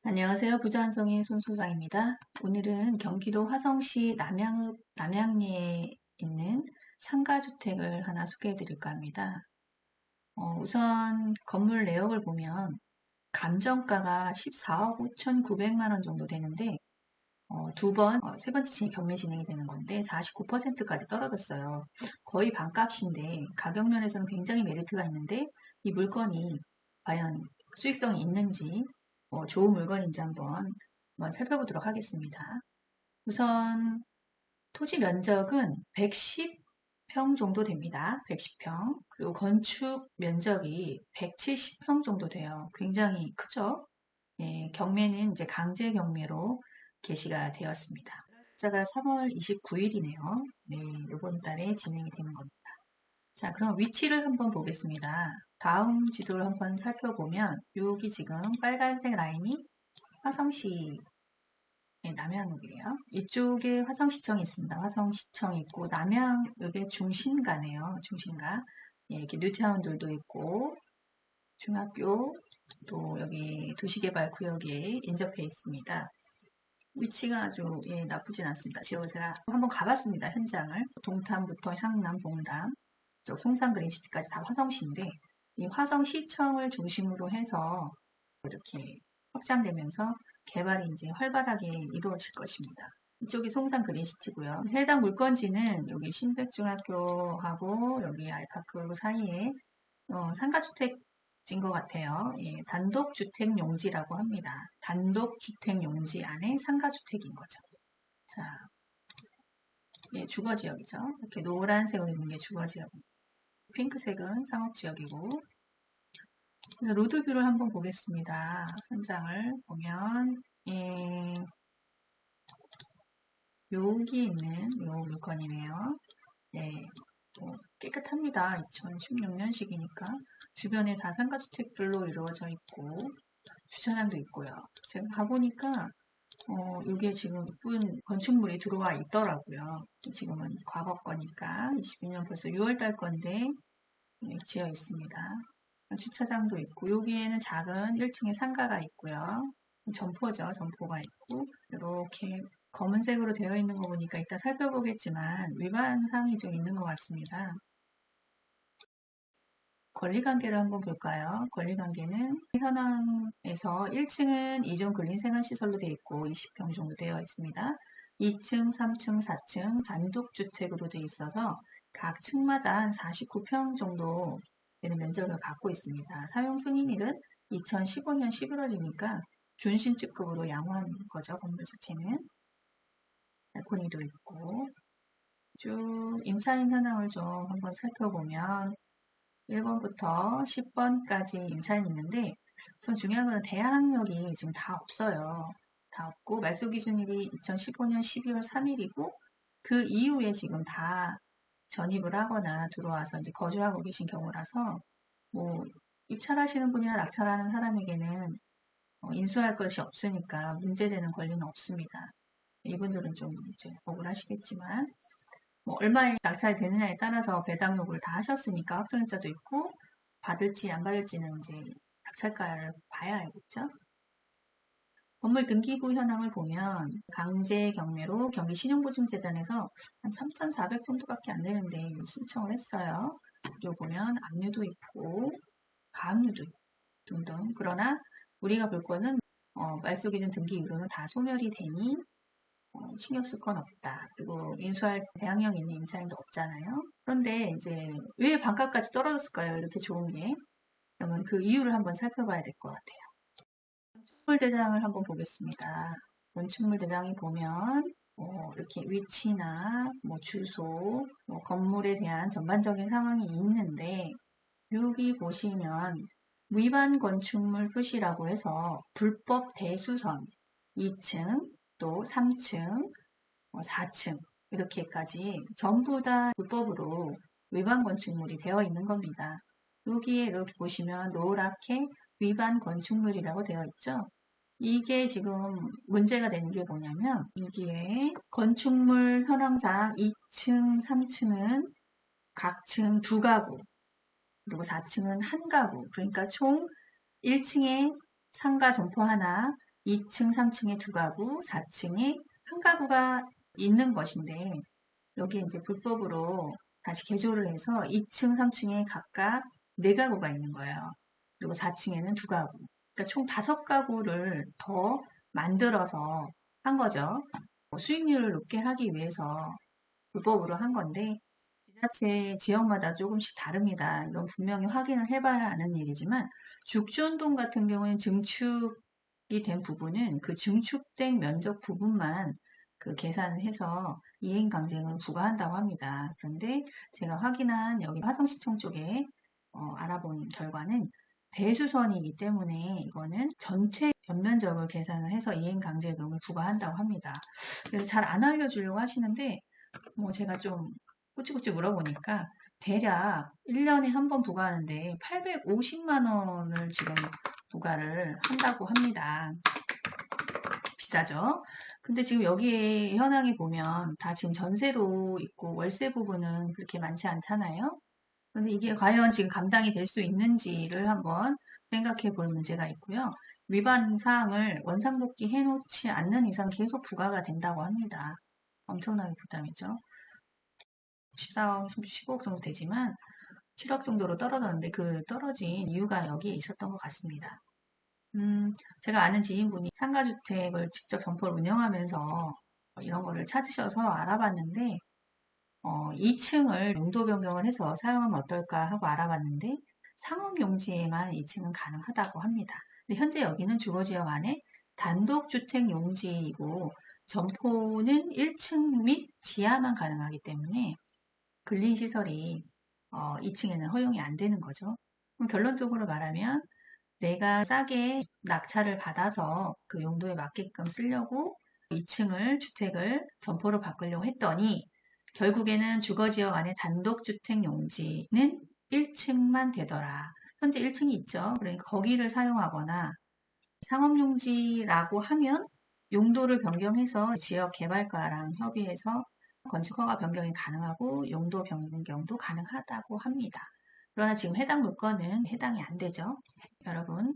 안녕하세요. 부자한성의 손소장입니다. 오늘은 경기도 화성시 남양리에 있는 상가주택을 하나 소개해 드릴까 합니다. 우선 건물 내역을 보면 감정가가 14억 5,900만 원 정도 되는데 세 번째 경매 진행이 되는 건데 49%까지 떨어졌어요. 거의 반값인데 가격 면에서는 굉장히 메리트가 있는데 이 물건이 과연 수익성이 있는지 좋은 물건인지 한번 살펴보도록 하겠습니다. 우선 토지 면적은 110평 정도 됩니다. 110평. 그리고 건축 면적이 170평 정도 돼요. 굉장히 크죠? 예, 경매는 이제 강제 경매로 게시가 되었습니다. 날짜가 3월 29일이네요. 네, 이번 달에 진행이 되는 겁니다. 자, 그럼 위치를 한번 보겠습니다. 다음 지도를 한번 살펴보면 여기 지금 빨간색 라인이 화성시 남양읍이에요. 이쪽에 화성시청이 있습니다. 화성시청이 있고 남양읍의 중심가네요. 중심가. 예, 이렇게 뉴타운들도 있고 중학교 또 여기 도시개발구역에 인접해 있습니다. 위치가 아주 나쁘진 않습니다. 제가 한번 가봤습니다. 현장을. 동탄부터 향남, 봉담, 송산 그린시티까지 다 화성시인데 이 화성시청을 중심으로 해서 이렇게 확장되면서 개발이 이제 활발하게 이루어질 것입니다. 이쪽이 송산 그린시티고요. 해당 물건지는 여기 신백중학교하고 여기 아이파크 사이에 상가주택인 것 같아요. 예, 단독주택 용지라고 합니다. 단독주택 용지 안에 상가주택인 거죠. 자, 예, 주거지역이죠. 이렇게 노란색으로 있는 게 주거지역입니다. 핑크색은 상업지역이고 그래서 로드뷰를 한번 보겠습니다. 현장을 보면 여기 있는 요 물건이네요. 네, 깨끗합니다. 2016년식이니까 주변에 다 상가주택들로 이루어져 있고 주차장도 있고요. 제가 가보니까 이게 지금 예쁜 건축물이 들어와 있더라고요. 지금은 과거 거니까 22년 벌써 6월달 건데 지어 있습니다. 주차장도 있고 여기에는 작은 1층에 상가가 있고요. 점포죠. 점포가 있고 이렇게 검은색으로 되어 있는 거 보니까 이따 살펴보겠지만 위반 사항이 좀 있는 것 같습니다. 권리관계를 한번 볼까요? 권리관계는 현황에서 1층은 이종 근린생활시설로 되어 있고 20평 정도 되어 있습니다. 2층, 3층, 4층 단독주택으로 되어 있어서 각 층마다 한 49평 정도 되는 면적을 갖고 있습니다. 사용 승인일은 2015년 11월이니까 준신축급으로 양호한 거죠. 건물 자체는. 발코니도 있고 쭉 임차인 현황을 좀 한번 살펴보면 1번부터 10번까지 임차인이 있는데 우선 중요한 건 대항력이 지금 다 없어요. 다 없고 말소 기준일이 2015년 12월 3일이고 그 이후에 지금 다 전입을 하거나 들어와서 이제 거주하고 계신 경우라서 뭐 입찰하시는 분이나 낙찰하는 사람에게는 인수할 것이 없으니까 문제되는 권리는 없습니다. 이분들은 좀 이제 억울하시겠지만 뭐 얼마에 낙찰이 되느냐에 따라서 배당 요구를 다 하셨으니까 확정일자도 있고 받을지 안 받을지는 이제 낙찰가를 봐야 알겠죠. 건물 등기부 현황을 보면 강제 경매로 경기신용보증재단에서 한 3,400 정도밖에 안 되는데 신청을 했어요. 그리고 보면 압류도 있고 가압류도 있고 등등. 그러나 우리가 볼 거는 말소기준 등기 이후로는 다 소멸이 되니 신경 쓸 건 없다. 그리고 인수할 대항력 있는 임차인도 없잖아요. 그런데 이제 왜 반값까지 떨어졌을까요? 이렇게 좋은 게. 그러면 그 이유를 한번 살펴봐야 될 것 같아요. 건축물 대장을 한번 보겠습니다. 건축물 대장이 보면 이렇게 위치나 뭐 주소, 건물에 대한 전반적인 상황이 있는데 여기 보시면 위반 건축물 표시라고 해서 불법 대수선 2층 또 3층, 4층 이렇게까지 전부 다 불법으로 위반 건축물이 되어 있는 겁니다. 여기에 이렇게 보시면 노랗게 위반 건축물이라고 되어 있죠. 이게 지금 문제가 되는 게 뭐냐면 여기에 건축물 현황상 2층, 3층은 각 층 2가구 그리고 4층은 1가구 그러니까 총 1층에 상가 점포 하나 2층, 3층에 2가구, 4층에 1가구가 있는 것인데 여기에 이제 불법으로 다시 개조를 해서 2층, 3층에 각각 4가구가 있는 거예요. 그리고 4층에는 2가구. 그러니까 총 5가구를 더 만들어서 한 거죠. 수익률을 높게 하기 위해서 불법으로 한 건데 지자체 지역마다 조금씩 다릅니다. 이건 분명히 확인을 해봐야 아는 일이지만 죽전동 같은 경우는 증축이 된 부분은 그 증축된 면적 부분만 그 계산을 해서 이행강제금을 부과한다고 합니다. 그런데 제가 확인한 여기 화성시청 쪽에 알아본 결과는 대수선이기 때문에 이거는 전체 연면적을 계산을 해서 이행강제금을 부과한다고 합니다. 그래서 잘 안 알려주려고 하시는데 제가 좀 꼬치꼬치 물어보니까 대략 1년에 한 번 부과하는데 850만 원을 지금 부과를 한다고 합니다. 비싸죠? 근데 지금 여기에 현황에 보면 다 지금 전세로 있고 월세 부분은 그렇게 많지 않잖아요? 근데 이게 과연 지금 감당이 될 수 있는지를 한번 생각해 볼 문제가 있고요. 위반 사항을 원상복귀 해놓지 않는 이상 계속 부과가 된다고 합니다. 엄청나게 부담이죠. 14억, 15억 정도 되지만 7억 정도로 떨어졌는데 그 떨어진 이유가 여기에 있었던 것 같습니다. 제가 아는 지인분이 상가주택을 직접 점포를 운영하면서 이런 거를 찾으셔서 알아봤는데 2층을 용도 변경을 해서 사용하면 어떨까 하고 알아봤는데 상업용지에만 2층은 가능하다고 합니다. 근데 현재 여기는 주거지역 안에 단독주택 용지이고 점포는 1층 및 지하만 가능하기 때문에 근린시설이 2층에는 허용이 안 되는 거죠. 그럼 결론적으로 말하면 내가 싸게 낙찰을 받아서 그 용도에 맞게끔 쓰려고 2층을 주택을 점포로 바꾸려고 했더니 결국에는 주거지역 안에 단독주택 용지는 1층만 되더라. 현재 1층이 있죠. 그러니까 거기를 사용하거나 상업용지라고 하면 용도를 변경해서 지역 개발과랑 협의해서 건축허가 변경이 가능하고 용도 변경도 가능하다고 합니다. 그러나 지금 해당 물건은 해당이 안 되죠. 여러분,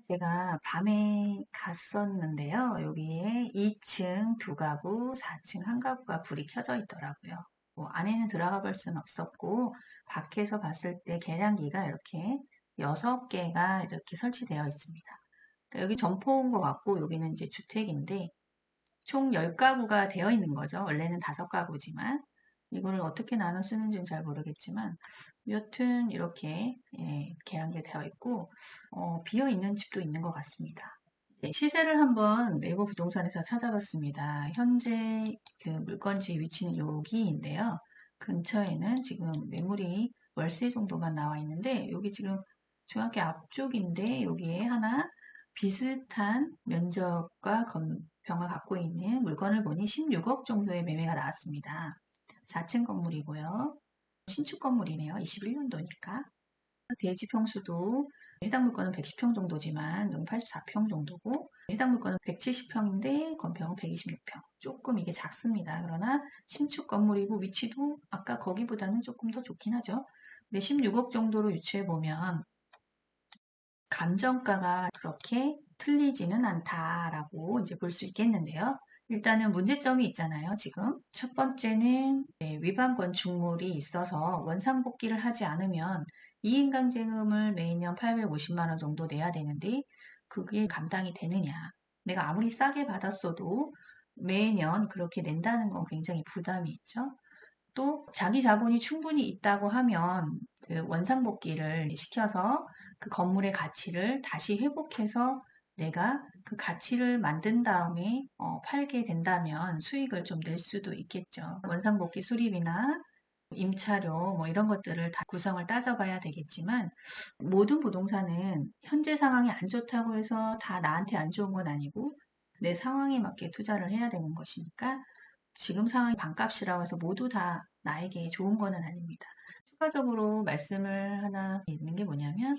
제가 밤에 갔었는데요. 여기에 2층 2가구, 4층 1가구가 불이 켜져 있더라고요. 안에는 들어가 볼 수는 없었고 밖에서 봤을 때 계량기가 이렇게 6개가 이렇게 설치되어 있습니다. 그러니까 여기 점포인 것 같고 여기는 이제 주택인데 총 10가구가 되어 있는 거죠. 원래는 5가구지만 이거를 어떻게 나눠 쓰는지는 잘 모르겠지만 여튼 이렇게 계량기 되어 있고 비어 있는 집도 있는 것 같습니다. 시세를 한번 네이버 부동산에서 찾아봤습니다. 현재 그 물건지 위치는 여기인데요. 근처에는 지금 매물이 월세 정도만 나와 있는데 여기 지금 중학교 앞쪽인데 여기에 하나 비슷한 면적과 건평을 갖고 있는 물건을 보니 16억 정도의 매매가 나왔습니다. 4층 건물이고요. 신축 건물이네요. 21년도니까. 대지 평수도 해당 물건은 110평 정도지만 여기 84평 정도고 해당 물건은 170평인데 건평은 126평. 조금 이게 작습니다. 그러나 신축 건물이고 위치도 아까 거기보다는 조금 더 좋긴 하죠. 근데 16억 정도로 유추해 보면 감정가가 그렇게 틀리지는 않다라고 이제 볼 수 있겠는데요. 일단은 문제점이 있잖아요, 지금. 첫 번째는 위반 건축물이 있어서 원상복귀를 하지 않으면 이행강제금을 매년 850만 원 정도 내야 되는데 그게 감당이 되느냐. 내가 아무리 싸게 받았어도 매년 그렇게 낸다는 건 굉장히 부담이 있죠. 또 자기 자본이 충분히 있다고 하면 그 원상복귀를 시켜서 그 건물의 가치를 다시 회복해서 내가 그 가치를 만든 다음에 팔게 된다면 수익을 좀 낼 수도 있겠죠. 원상복귀 수리비나 임차료 뭐 이런 것들을 다 구성을 따져봐야 되겠지만 모든 부동산은 현재 상황이 안 좋다고 해서 다 나한테 안 좋은 건 아니고 내 상황에 맞게 투자를 해야 되는 것이니까 지금 상황이 반값이라고 해서 모두 다 나에게 좋은 거는 아닙니다. 추가적으로 말씀을 하나 있는 게 뭐냐면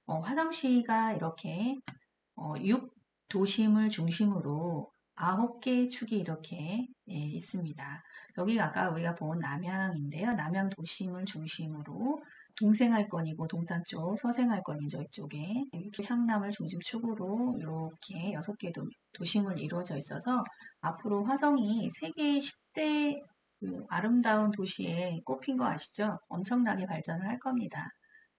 화성시가 이렇게 6도심을 중심으로 9개의 축이 이렇게 있습니다. 여기가 아까 우리가 본 남양인데요. 남양 도심을 중심으로 동생할권이고 동탄 쪽, 서생할권이죠. 이쪽에 이렇게 향남을 중심축으로 이렇게 6개 도심을 이루어져 있어서 앞으로 화성이 세계 10대 아름다운 도시에 꼽힌 거 아시죠? 엄청나게 발전을 할 겁니다.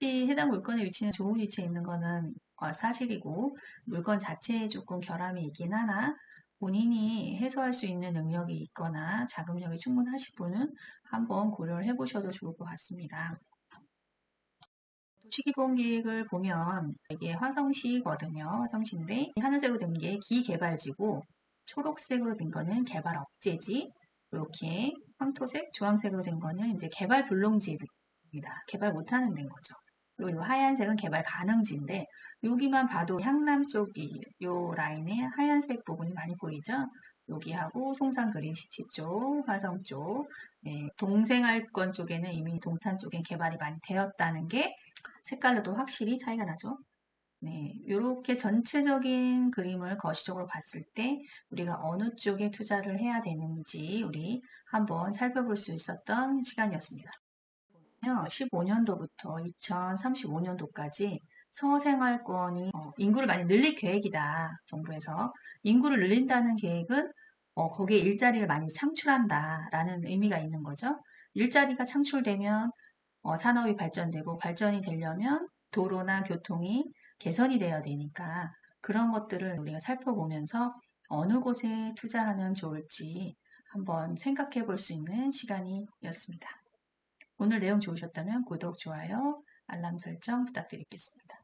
해당 물건의 위치는 좋은 위치에 있는 거는 사실이고 물건 자체에 조금 결함이 있긴 하나 본인이 해소할 수 있는 능력이 있거나 자금력이 충분하신 분은 한번 고려를 해보셔도 좋을 것 같습니다. 도시기본계획을 보면 이게 화성시거든요. 화성시인데 하늘색으로 된 게 기개발지고 초록색으로 된 거는 개발 억제지, 이렇게 황토색, 주황색으로 된 거는 이제 개발 불능지입니다. 개발 못하는 데인 거죠. 그리고 이 하얀색은 개발 가능지인데 여기만 봐도 향남 쪽이 요 라인에 하얀색 부분이 많이 보이죠? 여기하고 송산 그린시티 쪽, 화성 쪽, 네, 동생할권 쪽에는 이미 동탄 쪽엔 개발이 많이 되었다는 게 색깔로도 확실히 차이가 나죠. 네, 이렇게 전체적인 그림을 거시적으로 봤을 때 우리가 어느 쪽에 투자를 해야 되는지 우리 한번 살펴볼 수 있었던 시간이었습니다. 15년도부터 2035년도까지 서생활권이 인구를 많이 늘릴 계획이다. 정부에서 인구를 늘린다는 계획은 거기에 일자리를 많이 창출한다라는 의미가 있는 거죠. 일자리가 창출되면 산업이 발전되고 발전이 되려면 도로나 교통이 개선이 되어야 되니까 그런 것들을 우리가 살펴보면서 어느 곳에 투자하면 좋을지 한번 생각해 볼 수 있는 시간이었습니다. 오늘 내용 좋으셨다면 구독, 좋아요, 알람 설정 부탁드리겠습니다.